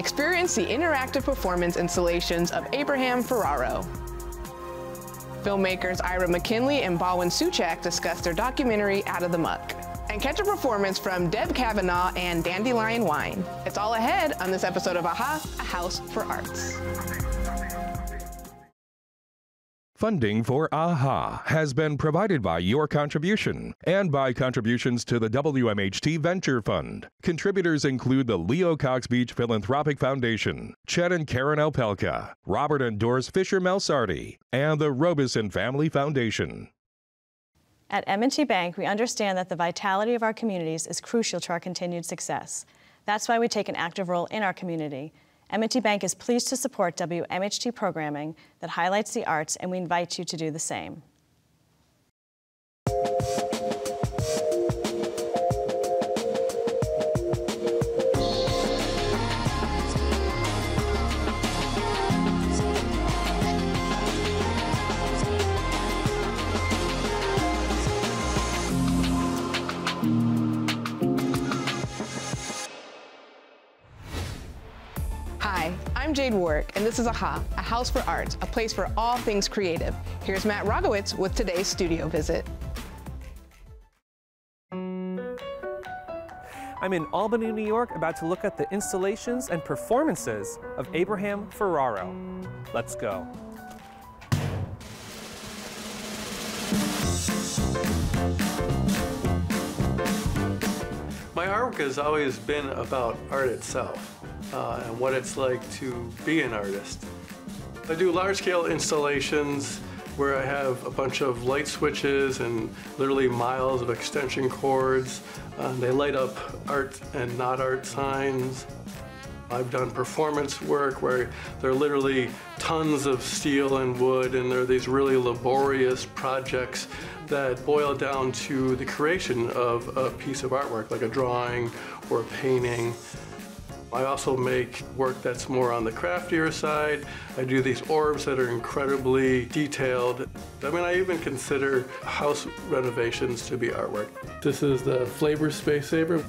experience the interactive performance installations of Abraham Ferraro. Filmmakers Ira McKinley and Baldwin Suchak discuss their documentary Out of the Muck. And catch a performance from Deb Kavanaugh and Dandelion Wine. It's all ahead on this episode of AHA, A House for Arts. Funding for AHA has been provided by your contribution and by contributions to the WMHT Venture Fund. Contributors include the Leo Cox Beach Philanthropic Foundation, Chet and Karen Alpelka, Robert and Doris Fisher Melsardi, and the Robeson Family Foundation. At M&T Bank, we understand that the vitality of our communities is crucial to our continued success. That's why we take an active role in our community. M&T Bank is pleased to support WMHT programming that highlights the arts, and we invite you to do the same. Hi, I'm Jade Warwick, and this is AHA, A House for Arts, a place for all things creative. Here's Matt Rogowitz with today's studio visit. I'm in Albany, New York, about to look at the installations and performances of Abraham Ferraro. Let's go. My artwork has always been about art itself. And what it's like to be an artist. I do large-scale installations where I have a bunch of light switches and literally miles of extension cords. They light up art and not art signs. I've done performance work where there are literally tons of steel and wood, and there are these really laborious projects that boil down to the creation of a piece of artwork, like a drawing or a painting. I also make work that's more on the craftier side. I do these orbs that are incredibly detailed. I mean, I even consider house renovations to be artwork. This is the Flavor Space Saver.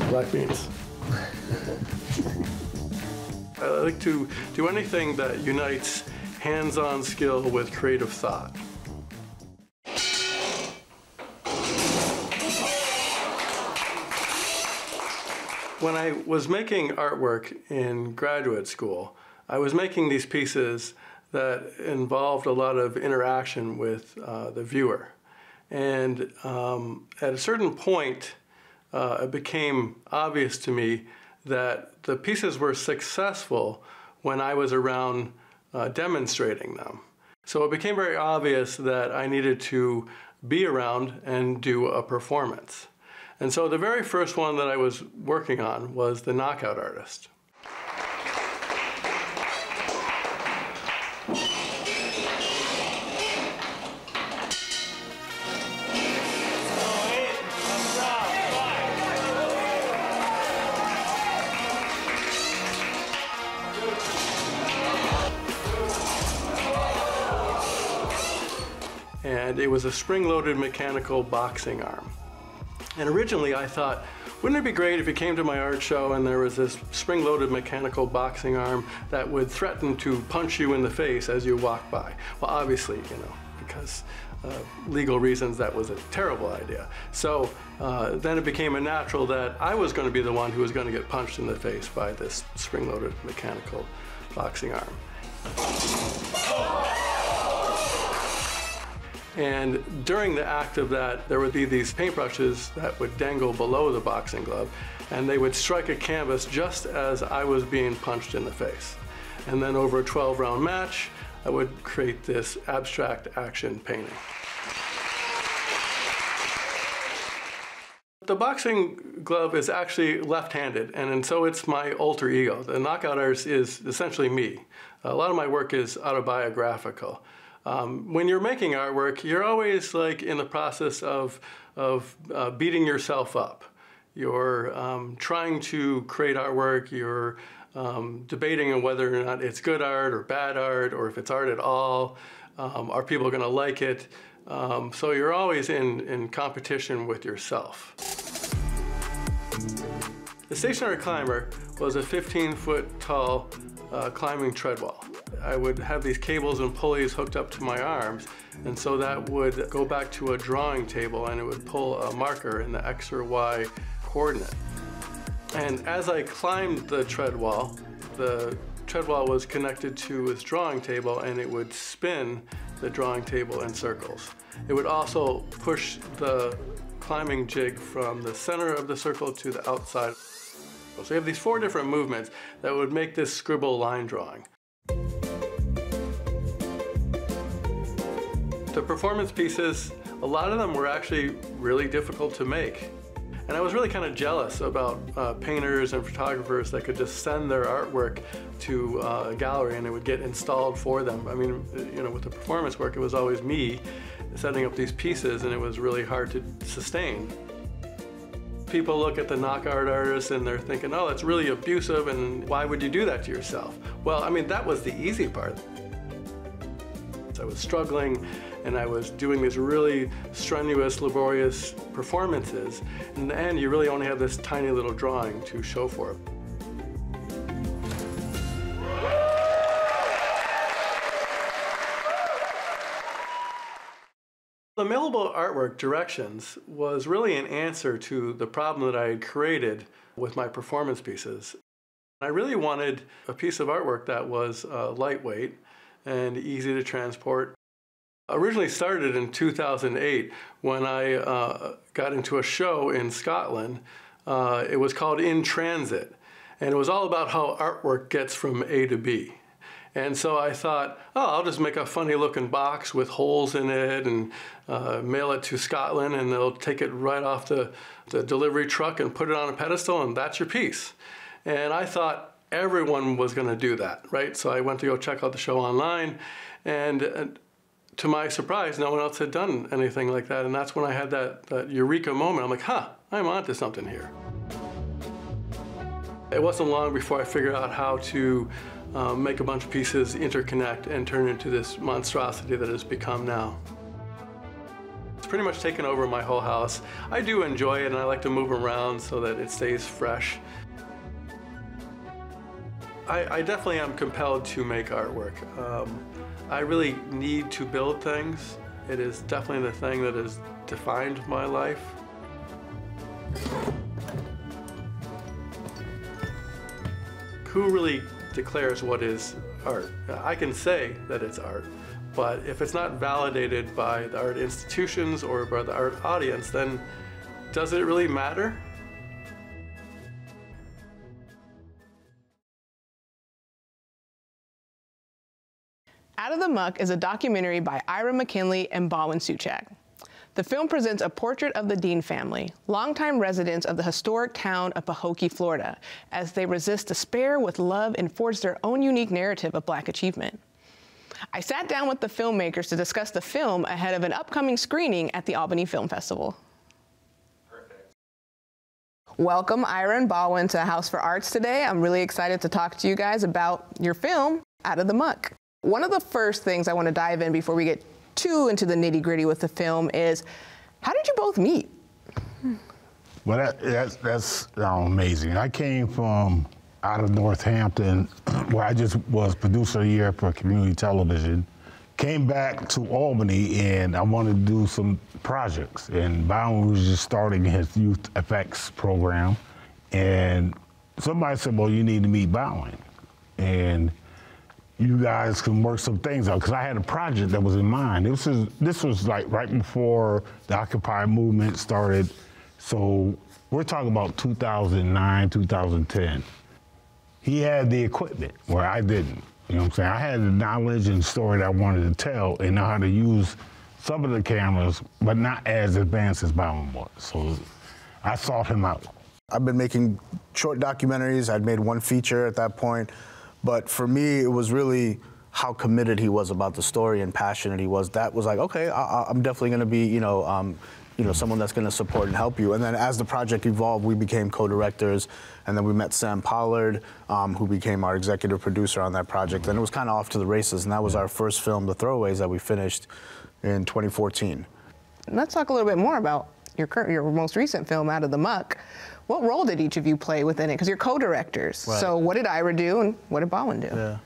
Black beans. I like to do anything that unites hands-on skill with creative thought. When I was making artwork in graduate school, I was making these pieces that involved a lot of interaction with the viewer. And at a certain point, it became obvious to me that the pieces were successful when I was around demonstrating them. So it became very obvious that I needed to be around and do a performance. And so the very first one that I was working on was the Knockout Artist. And it was a spring-loaded mechanical boxing arm. And originally I thought, wouldn't it be great if you came to my art show and there was this spring-loaded mechanical boxing arm that would threaten to punch you in the face as you walk by? Well, obviously, because legal reasons, that was a terrible idea. So then it became a natural that I was going to be the one who was going to get punched in the face by this spring-loaded mechanical boxing arm. And during the act of that, there would be these paintbrushes that would dangle below the boxing glove, and they would strike a canvas just as I was being punched in the face. And then over a 12-round match, I would create this abstract action painting. The boxing glove is actually left-handed, and so it's my alter ego. The Knockout Artist is essentially me. A lot of my work is autobiographical. When you're making artwork, you're always like in the process of beating yourself up. You're trying to create artwork, you're debating on whether or not it's good art or bad art, or if it's art at all. Are people gonna like it? So you're always in competition with yourself. The stationary climber was a 15-foot tall climbing tread wall. I would have these cables and pulleys hooked up to my arms, and so that would go back to a drawing table and it would pull a marker in the X or Y coordinate. And as I climbed the tread wall was connected to this drawing table, and it would spin the drawing table in circles. It would also push the climbing jig from the center of the circle to the outside. So you have these 4 different movements that would make this scribble line drawing. The performance pieces, a lot of them were actually really difficult to make. And I was really kind of jealous about painters and photographers that could just send their artwork to a gallery and it would get installed for them. I mean, you know, with the performance work, it was always me setting up these pieces, and it was really hard to sustain. People look at the knock art artists and they're thinking, oh, that's really abusive, and why would you do that to yourself? Well, I mean, that was the easy part. I was struggling, and I was doing these really strenuous, laborious performances. In the end, you really only have this tiny little drawing to show for it. The mailable artwork directions was really an answer to the problem that I had created with my performance pieces. I really wanted a piece of artwork that was lightweight and easy to transport. Originally started in 2008 when I got into a show in Scotland. It was called In Transit, and it was all about how artwork gets from A to B. And so I thought, oh, I'll just make a funny looking box with holes in it and mail it to Scotland, and they'll take it right off the delivery truck and put it on a pedestal, and that's your piece. And I thought everyone was going to do that, right? So I went to go check out the show online, and to my surprise, no one else had done anything like that. And that's when I had that eureka moment. I'm like, huh, I'm onto something here. It wasn't long before I figured out how to make a bunch of pieces interconnect and turn into this monstrosity that it's become now. It's pretty much taken over my whole house. I do enjoy it, and I like to move around so that it stays fresh. I definitely am compelled to make artwork. I really need to build things. It is definitely the thing that has defined my life. Who really declares what is art? I can say that it's art, but if it's not validated by the art institutions or by the art audience, then does it really matter? Out of the Muck is a documentary by Ira McKinley and Baldwin Suchak. The film presents a portrait of the Dean family, longtime residents of the historic town of Pahokee, Florida, as they resist despair with love and forge their own unique narrative of Black achievement. I sat down with the filmmakers to discuss the film ahead of an upcoming screening at the Albany Film Festival. Perfect. Welcome, Ira and Baldwin, to House for Arts today. I'm really excited to talk to you guys about your film, Out of the Muck. One of the first things I want to dive in before we get too into the nitty-gritty with the film is, how did you both meet? Well, that's amazing. I came from out of Northampton, where I just was producer of the year for community television. Came back to Albany, and I wanted to do some projects. And Baldwin was just starting his youth effects program. And somebody said, well, you need to meet Baldwin. And you guys can work some things out, because I had a project that was in mind. This was like right before the Occupy movement started. So we're talking about 2009, 2010. He had the equipment where I didn't. You know what I'm saying? I had the knowledge and story that I wanted to tell and know how to use some of the cameras, but not as advanced as Baldwin was. So I sought him out. I've been making short documentaries. I'd made one feature at that point. But for me, it was really how committed he was about the story and passionate he was. That was like, okay, I'm definitely going to be, someone that's going to support and help you. And then as the project evolved, we became co-directors, and then we met Sam Pollard, who became our executive producer on that project. And it was kind of off to the races, and that was our first film, The Throwaways, that we finished in 2014. Let's talk a little bit more about your most recent film, Out of the Muck. What role did each of you play within it? Because you're co-directors. Right. So what did Ira do and what did Baldwin do? Yeah.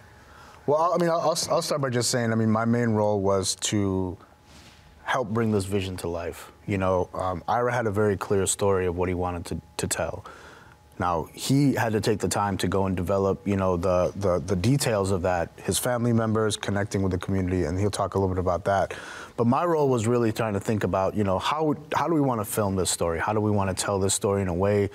Well, I mean, I'll start by just saying, I mean, my main role was to help bring this vision to life. You know, Ira had a very clear story of what he wanted to tell. Now, he had to take the time to go and develop, you know, the details of that, his family members, connecting with the community, and he'll talk a little bit about that. But my role was really trying to think about, you know, how do we want to film this story? How do we want to tell this story in a way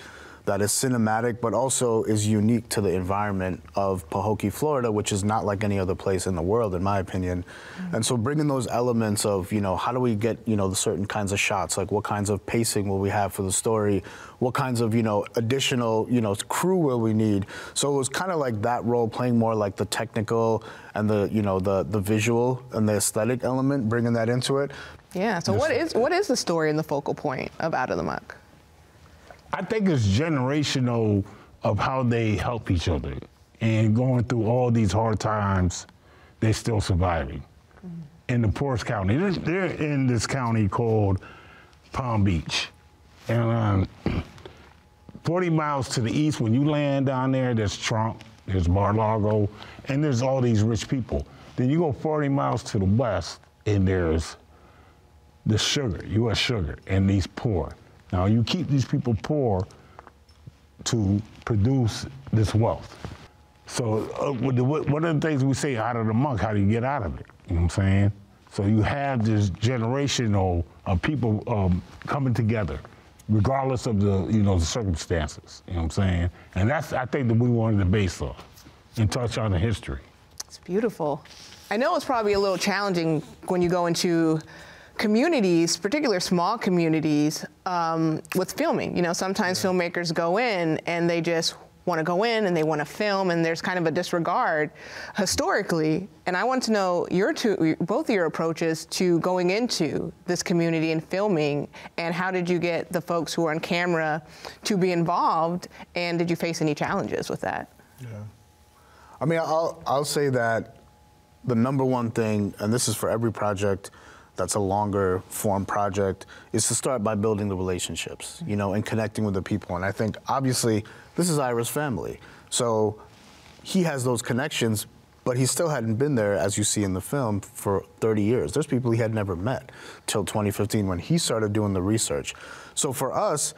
that is cinematic, but also is unique to the environment of Pahokee, Florida, which is not like any other place in the world, in my opinion. Mm-hmm. And so bringing those elements of, you know, how do we get, you know, the certain kinds of shots, like what kinds of pacing will we have for the story? What kinds of, you know, additional, you know, crew will we need? So it was kind of like that role, playing more like the technical and the, you know, the visual and the aesthetic element, bringing that into it. Yeah, so what is the story and the focal point of Out of the Muck? I think it's generational of how they help each other. And going through all these hard times, they're still surviving. Mm-hmm. In the poorest county. They're in this county called Palm Beach. And 40 miles to the east, when you land down there, there's Trump, there's Mar-a-Lago, and there's all these rich people. Then you go 40 miles to the west, and there's the sugar, U.S. Sugar, and these poor. Now, you keep these people poor to produce this wealth. So one of the things we say, out of the muck, how do you get out of it? You know what I'm saying? So you have this generational of people coming together, regardless of the, you know, the circumstances. You know what I'm saying? And that's, I think, that we wanted to base off and touch on the history. It's beautiful. I know it's probably a little challenging when you go into communities, particular small communities, with filming. You know, sometimes filmmakers go in and they just want to go in and they want to film, and there's kind of a disregard historically. And I want to know both of your approaches to going into this community and filming, and how did you get the folks who are on camera to be involved, and did you face any challenges with that? Yeah. I mean, I'll say that the number one thing, and this is for every project that's a longer form project, is to start by building the relationships, you know, and connecting with the people. And I think, obviously, this is Ira's family. So he has those connections, but he still hadn't been there, as you see in the film, for 30 years. There's people he had never met till 2015 when he started doing the research. So for us,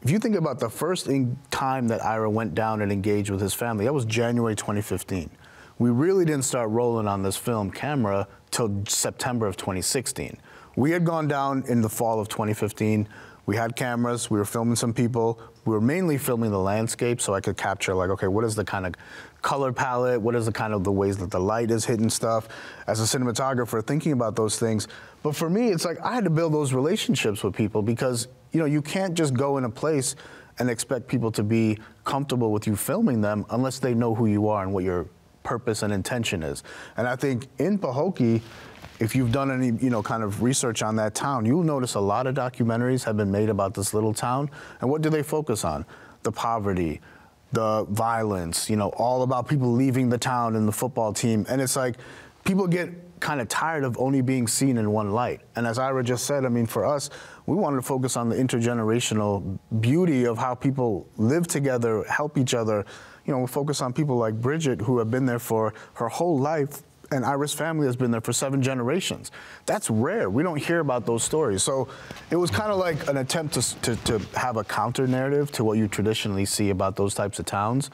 if you think about the first time that Ira went down and engaged with his family, that was January 2015. We really didn't start rolling on this film camera till September of 2016. We had gone down in the fall of 2015. We had cameras, we were filming some people. We were mainly filming the landscape, so I could capture, like, okay, what is the kind of color palette? What is the kind of the ways that the light is hitting stuff? As a cinematographer, thinking about those things. But for me, it's like I had to build those relationships with people, because, you know, you can't just go in a place and expect people to be comfortable with you filming them unless they know who you are and what your purpose and intention is. And I think in Pahokee, if you've done any, you know, kind of research on that town, you'll notice a lot of documentaries have been made about this little town. And what do they focus on? The poverty, the violence, you know, all about people leaving the town and the football team. And it's like, people get kind of tired of only being seen in one light. And as Ira just said, I mean, for us, we wanted to focus on the intergenerational beauty of how people live together, help each other. You know, we focus on people like Bridget, who have been there for her whole life, and Ira's family has been there for 7 generations. That's rare. We don't hear about those stories. So it was kind of like an attempt to have a counter narrative to what you traditionally see about those types of towns.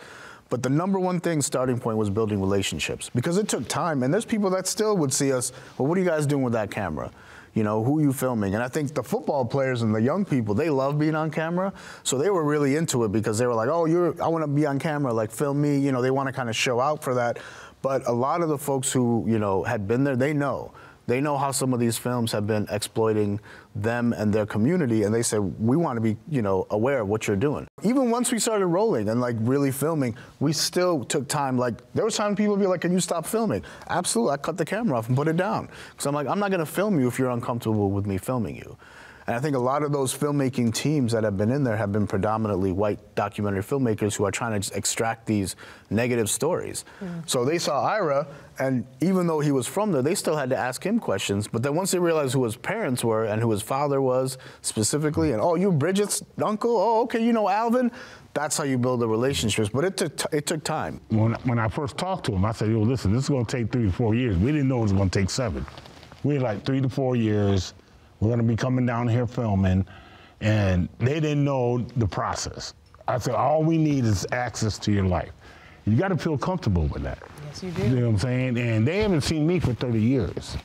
But the number one thing, starting point, was building relationships, because it took time. And there's people that still would see us, well, what are you guys doing with that camera? You know, who are you filming? And I think the football players and the young people, they love being on camera. So they were really into it, because they were like, oh, I want to be on camera, like, film me. You know, they want to kind of show out for that. But a lot of the folks who, you know, had been there, they know how some of these films have been exploiting them and their community, and they say, we want to be, you know, aware of what you're doing. Even once we started rolling and, like, really filming, we still took time. Like, there was time people would be like, can you stop filming? Absolutely. I cut the camera off and put it down, because I'm like, I'm not going to film you if you're uncomfortable with me filming you. And I think a lot of those filmmaking teams that have been in there have been predominantly white documentary filmmakers who are trying to just extract these negative stories. So they saw Ira, and even though he was from there, they still had to ask him questions. But then once they realized who his parents were and who his father was specifically, and oh, you Bridget's uncle? Oh, okay, you know Alvin? That's how you build the relationships. But it took time. When I first talked to him, I said, yo, listen, this is going to take 3 to 4 years. We didn't know it was going to take 7. We had like 3 to 4 years. We're going to be coming down here filming, and they didn't know the process. I said, all we need is access to your life. You got to feel comfortable with that. Yes, you do. You know what I'm saying? And they haven't seen me for 30 years.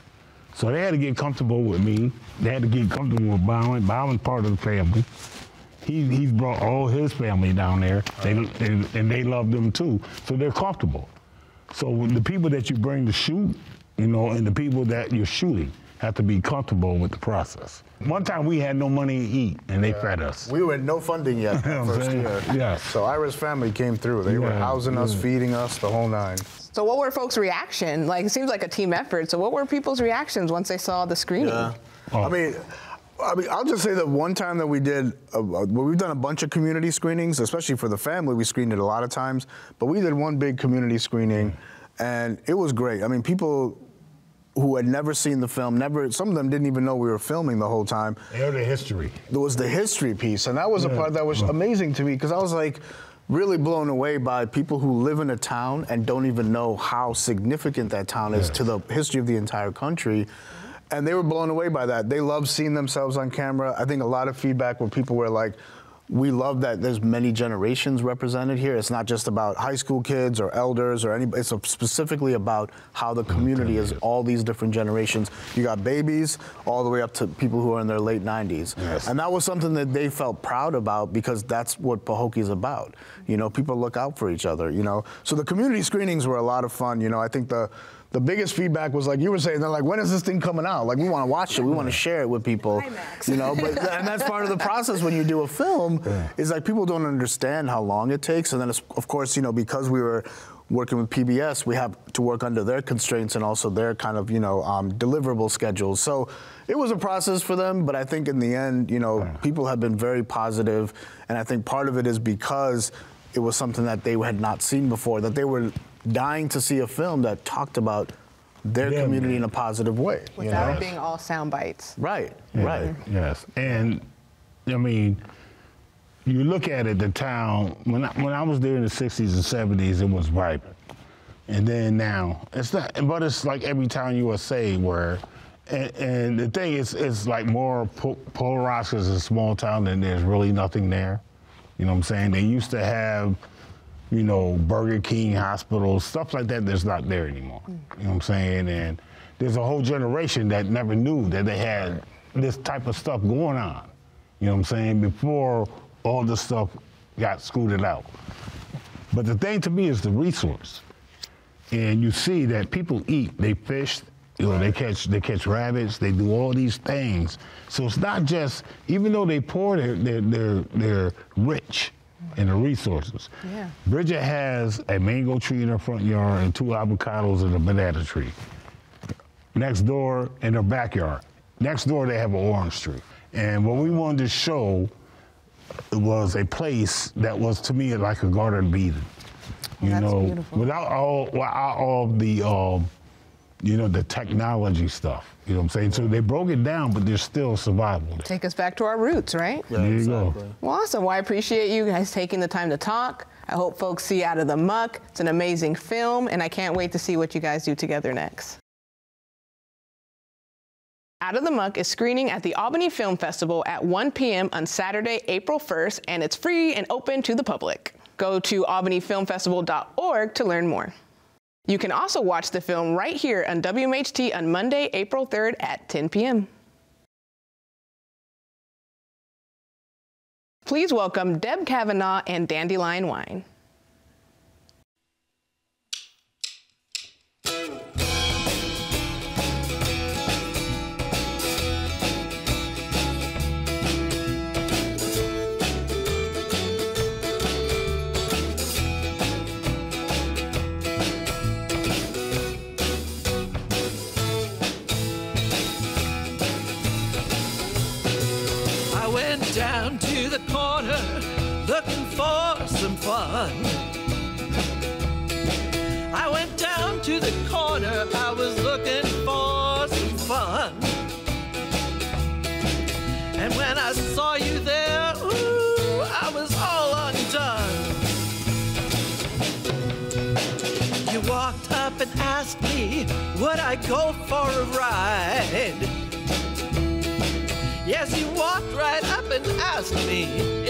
So they had to get comfortable with me. They had to get comfortable with Bowen. Bowen's part of the family. He's brought all his family down there, and they love them too. So they're comfortable. So the people that you bring to shoot, you know, and the people that you're shooting have to be comfortable with the process. One time we had no money to eat, and they fed us. We had no funding yet that first year. Yes. So Ira's family came through. They were housing us, feeding us, the whole 9. So what were folks' reaction? Like, it seems like a team effort. So what were people's reactions once they saw the screening? Yeah. I mean, I'll just say that one time that we did, we've done a bunch of community screenings, especially for the family. We screened it a lot of times, but we did one big community screening, and it was great. I mean, people who had never seen the film, some of them didn't even know we were filming the whole time. They heard the history. There was the history piece, and that was a part that was amazing to me, because I was like really blown away by people who live in a town and don't even know how significant that town is to the history of the entire country. And they were blown away by that. They loved seeing themselves on camera. I think a lot of feedback where people were like, we love that there's many generations represented here. It's not just about high school kids or elders or anybody. It's specifically about how the community is all these different generations. You got babies all the way up to people who are in their late 90s. Yes. And that was something that they felt proud about, because that's what Pahokee is about. You know, people look out for each other, you know. So the community screenings were a lot of fun. You know, I think the biggest feedback was, like you were saying, they're like, when is this thing coming out? Like, we want to watch it. We want to share it with people. You know, and that's part of the process when you do a film, is like people don't understand how long it takes. And then, of course, you know, because we were working with PBS, we have to work under their constraints and also their kind of, you know, deliverable schedules. So it was a process for them, but I think in the end, you know, people have been very positive. And I think part of it is because it was something that they had not seen before, that they were dying to see a film that talked about their community in a positive way. Without it being all sound bites. Right, right. Yes, and I mean, you look at it, the town, when I was there in the 60s and 70s, it was vibrant. And then now, it's not, but it's like every town USA where, and the thing is, it's like more, Polarosk is a small town and there's really nothing there. You know what I'm saying? They used to have, you know, Burger King, hospitals, stuff like that that's not there anymore. You know what I'm saying? And there's a whole generation that never knew that they had this type of stuff going on. You know what I'm saying? Before all this stuff got scooted out. But the thing to me is the resource. And you see that people eat, they fish, you know, they catch rabbits, they do all these things. So it's not just, even though they poor, they're rich in the resources. Yeah. Bridget has a mango tree in her front yard and 2 avocados and a banana tree. Next door, in her backyard. Next door, they have an orange tree. And what we wanted to show was a place that was, to me, like a Garden of Eden. You know, beautiful. without all the, you know, the technology stuff. You know what I'm saying? So they broke it down, but there's still survival. Take us back to our roots, right? Yeah, there you go. Well, awesome. Well, I appreciate you guys taking the time to talk. I hope folks see Out of the Muck. It's an amazing film, and I can't wait to see what you guys do together next. Out of the Muck is screening at the Albany Film Festival at 1 p.m. on Saturday, April 1st, and it's free and open to the public. Go to albanyfilmfestival.org to learn more. You can also watch the film right here on WMHT on Monday, April 3rd at 10 p.m. Please welcome Deb Kavanaugh and Dandelion Wine. walked up and asked me, would I go for a ride? Yes, he walked right up and asked me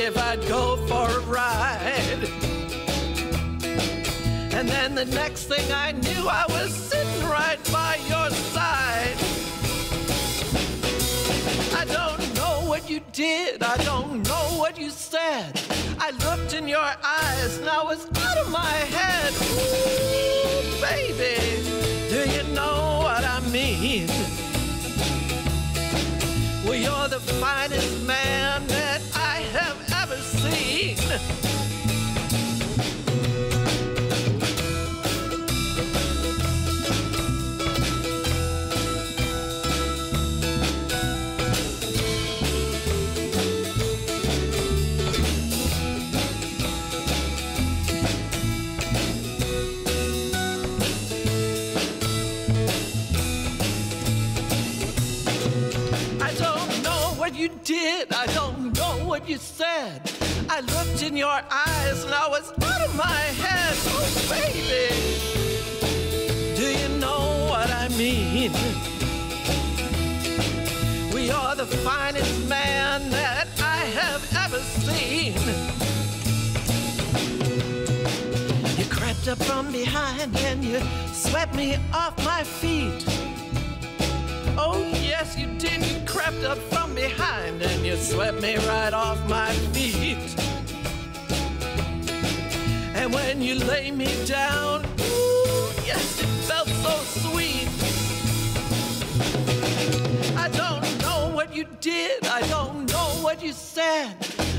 if I'd go for a ride. And then the next thing I knew, I was sitting right by your side. I don't know what you did, I don't know what you said. I looked in your eyes and I was out of my head. Ooh, baby, do you know what I mean? Well, you're the finest man that I have ever seen. You did, I don't know what you said. I looked in your eyes and I was out of my head. Oh, baby, do you know what I mean? We are the finest man that I have ever seen. You crept up from behind and you swept me off my feet. Oh, yes, you did. You crept up from behind and you swept me right off my feet. And when you lay me down, ooh, yes, it felt so sweet. I don't know what you did, I don't know what you said.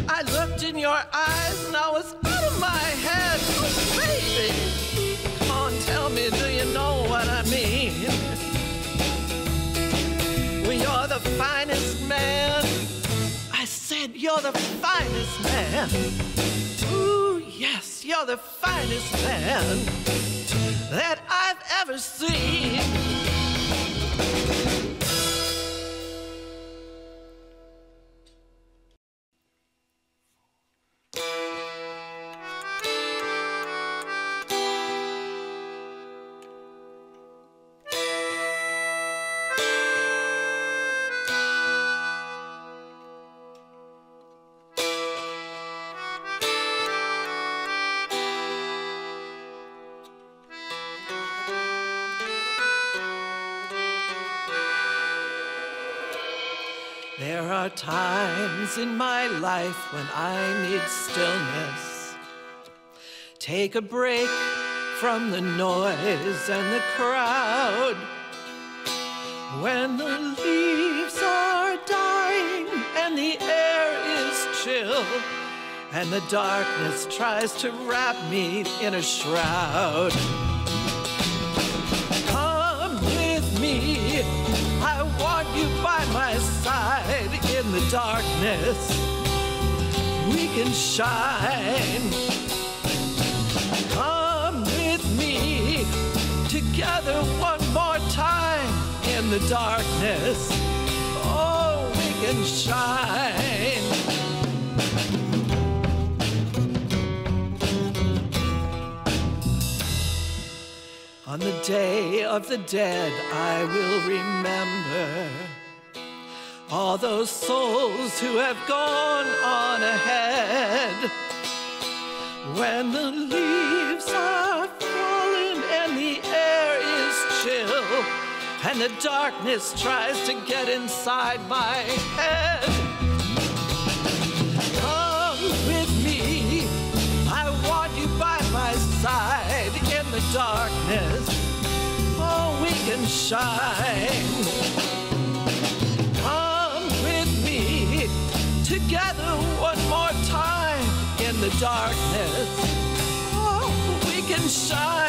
I looked in your eyes and I was out of my head. Oh, baby, come on, tell me, do you know what I mean? Well, you're the finest man. I said you're the finest man. Ooh, yes, you're the finest man that I've ever seen. There are times in my life when I need stillness. Take a break from the noise and the crowd. When the leaves are dying and the air is chill and the darkness tries to wrap me in a shroud. Come with me, I want you by my side. In the darkness, we can shine. Come with me, together one more time. In the darkness, oh, we can shine. On the day of the dead, I will remember all those souls who have gone on ahead. When the leaves are falling and the air is chill and the darkness tries to get inside my head. Come with me, I want you by my side. In the darkness, oh, we can shine. Come with me, together one more time. In the darkness, oh, we can shine.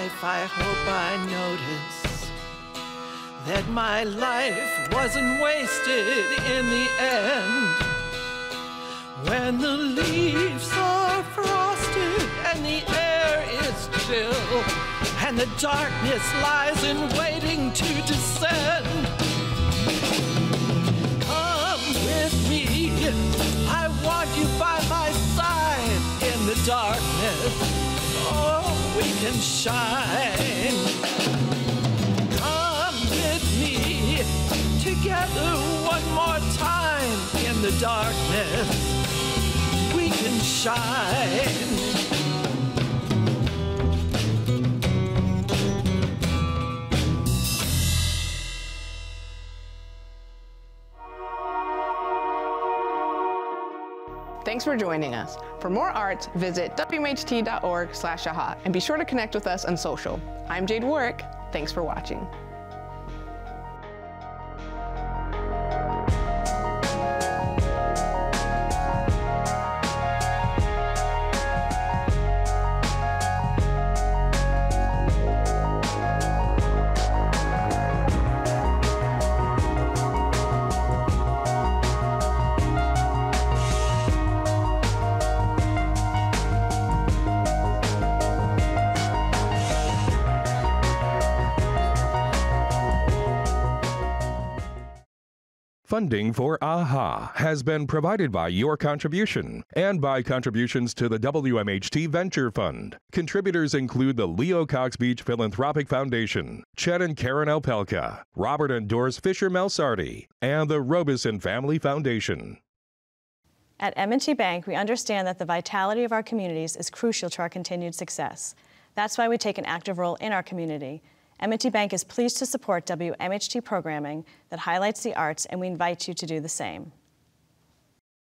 life, I hope I notice that my life wasn't wasted in the end. When the leaves are frosted and the air is chill, and the darkness lies in waiting to descend, come with me, I want you by my side in the darkness, oh, we can shine. Come with me, together one more time in the darkness, we can shine. Thanks for joining us. For more arts, visit wmht.org/aha and be sure to connect with us on social. I'm Jade Warwick. Thanks for watching. Funding for AHA has been provided by your contribution and by contributions to the WMHT Venture Fund. Contributors include the Leo Cox Beach Philanthropic Foundation, Chet and Karen Alpelka, Robert and Doris Fisher Melsardi, and the Robeson Family Foundation. At M&T Bank, we understand that the vitality of our communities is crucial to our continued success. That's why we take an active role in our community. M&T Bank is pleased to support WMHT programming that highlights the arts, and we invite you to do the same.